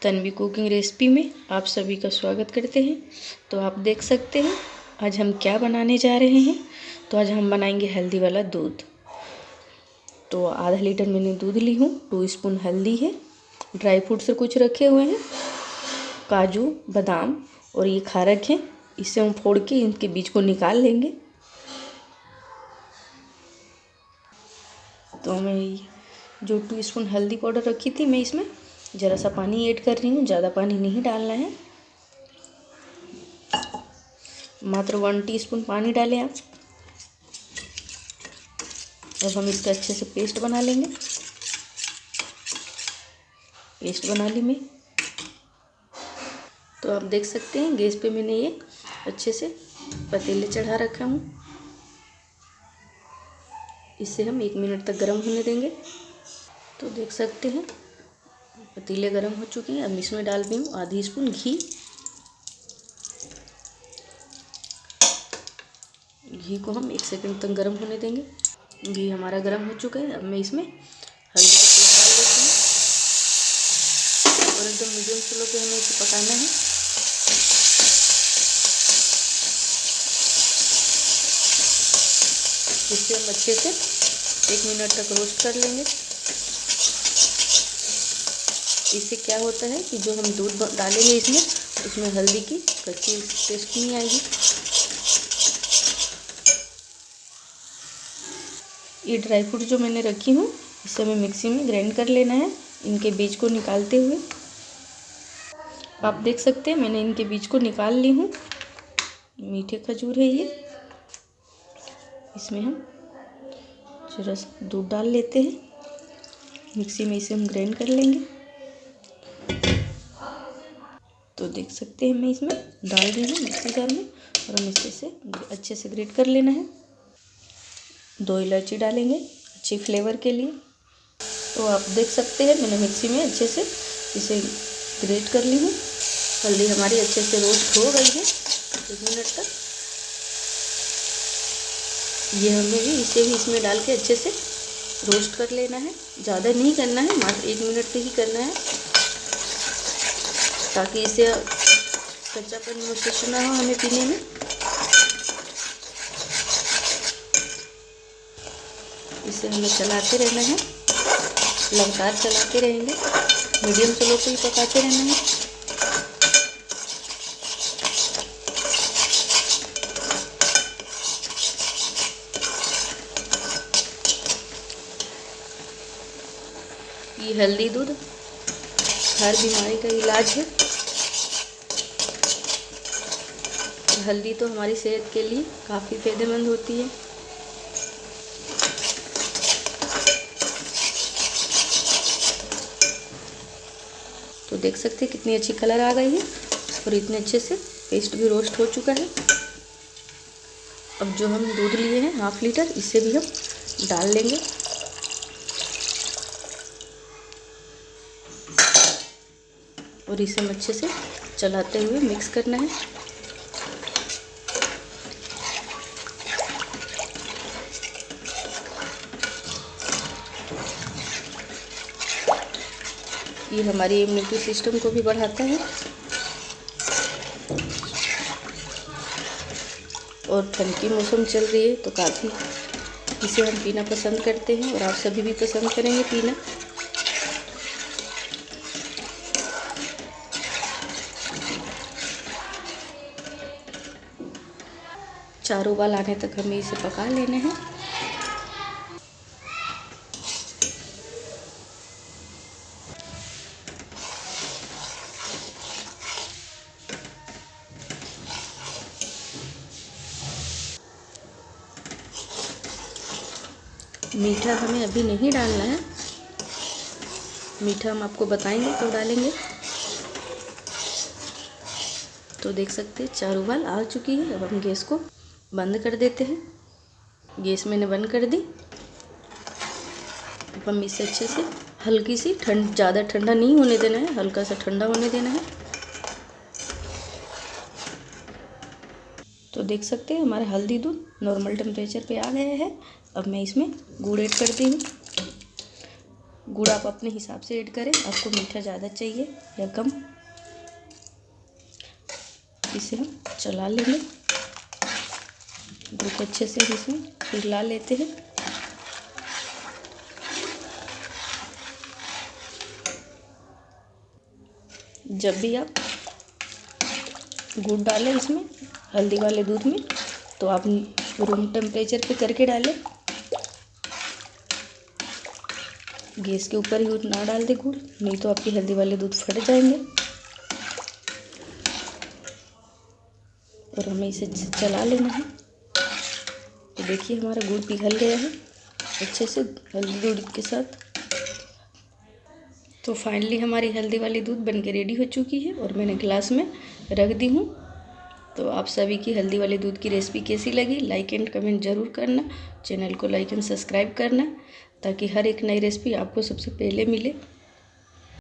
Tanvi cooking recipe में आप सभी का स्वागत करते हैं। तो आप देख सकते हैं आज हम क्या बनाने जा रहे हैं। तो आज हम बनाएंगे हल्दी वाला दूध। तो आधा लीटर मैंने दूध ली हूँ, 2 स्पून हल्दी है, ड्राई फ्रूट्स कुछ रखे हुए हैं, काजू बादाम और ये खारक है। इसे हम फोड़ के इनके बीज को निकाल लेंगे। तो मैं जो 2 स्पून हल्दी पाउडर रखी थी, मैं इसमें ज़रा सा पानी ऐड कर रही हूँ। ज़्यादा पानी नहीं डालना है, मात्र 1 टीस्पून पानी डालें आप। अब हम इसका अच्छे से पेस्ट बना लेंगे। पेस्ट बना ली मैं। तो आप देख सकते हैं गैस पे मैंने ये अच्छे से पतीले चढ़ा रखा हूँ। इसे हम 1 मिनट तक गर्म होने देंगे। तो देख सकते हैं पतीले गर्म हो चुके हैं। अब इसमें डाल दी हूँ आधी स्पून घी। घी को हम 1 सेकंड तक गर्म होने देंगे। घी हमारा गर्म हो चुका है। अब मैं इसमें हल्दी का पेस्ट डाल देती हूँ और एकदम मीडियम स्लो पे हमें इसे पकाना है। इससे हम अच्छे से 1 मिनट तक रोस्ट कर लेंगे। इससे क्या होता है कि जो हम दूध डालेंगे इसमें, उसमें हल्दी की कच्ची टेस्ट नहीं आएगी। ये ड्राई फ्रूट जो मैंने रखी हूँ, इसे हमें मिक्सी में ग्राइंड कर लेना है, इनके बीज को निकालते हुए। आप देख सकते हैं मैंने इनके बीज को निकाल ली हूँ। मीठे खजूर है ये। इसमें हम जरा सा दूध डाल लेते हैं। मिक्सी में इसे हम ग्राइंड कर लेंगे। तो देख सकते हैं मैं इसमें डाल दी हूँ मिक्सी जार में और हम इसे अच्छे से ग्रेट कर लेना है। 2 इलायची डालेंगे अच्छी फ्लेवर के लिए। तो आप देख सकते हैं मैंने मिक्सी में अच्छे से इसे ग्रेट कर ली हूँ। हल्दी हमारी अच्छे से रोस्ट हो गई है 1 मिनट तक। ये हमें भी इसे भी इसमें डाल के अच्छे से रोस्ट कर लेना है। ज़्यादा नहीं करना है, मात्र 1 मिनट के ही करना है, ताकि इसे कच्चापन महसूस ना हो हमें पीने में। इसे हमें चलाते रहना है, लगातार चलाते रहेंगे, मीडियम स्लो पे ही पकाते रहना है। ये हेल्दी दूध हर बीमारी का इलाज है। हल्दी तो हमारी सेहत के लिए काफ़ी फायदेमंद होती है। तो देख सकते हैं कितनी अच्छी कलर आ गई है और इतने अच्छे से पेस्ट भी रोस्ट हो चुका है। अब जो हम दूध लिए हैं 1/2 लीटर, इसे भी हम डाल लेंगे। और इसे हम अच्छे से चलाते हुए मिक्स करना है। ये हमारी इम्यूनिटी सिस्टम को भी बढ़ाता है और ठंड की मौसम चल रही है तो काफ़ी इसे हम पीना पसंद करते हैं और आप सभी भी पसंद करेंगे पीना। चारों उबाल आने तक हमें इसे पका लेना है। मीठा हमें अभी नहीं डालना है, मीठा हम आपको बताएंगे कब डालेंगे। तो देख सकते हैं 4 उबाल आ चुकी है। अब हम गैस को बंद कर देते हैं। गैस मैंने बंद कर दी। अब हम इसे अच्छे से हल्की सी ज़्यादा ठंडा नहीं होने देना है, हल्का सा ठंडा होने देना है। तो देख सकते हैं हमारा हल्दी दूध नॉर्मल टेम्परेचर पे आ गया है। अब मैं इसमें गुड़ ऐड करती हूँ। गुड़ आप अपने हिसाब से ऐड करें, आपको मीठा ज़्यादा चाहिए या कम। इसे हम चला लेंगे, गुड़ को अच्छे से इसमें पिघला लेते हैं। जब भी आप गुड़ डालें इसमें हल्दी वाले दूध में, तो आप रूम टेम्परेचर पे करके डालें। गैस के ऊपर ही ना डाल दे गुड़, नहीं तो आपके हल्दी वाले दूध फट जाएंगे। और हमें इसे चला लेना है। तो देखिए हमारा गुड़ पिघल गया है अच्छे से हल्दी दूध के साथ। तो फाइनली हमारी हल्दी वाली दूध बनके रेडी हो चुकी है और मैंने गिलास में रख दी हूँ। तो आप सभी की हल्दी वाले दूध की रेसिपी कैसी लगी, लाइक एंड कमेंट ज़रूर करना। चैनल को लाइक एंड सब्सक्राइब करना ताकि हर एक नई रेसिपी आपको सबसे पहले मिले।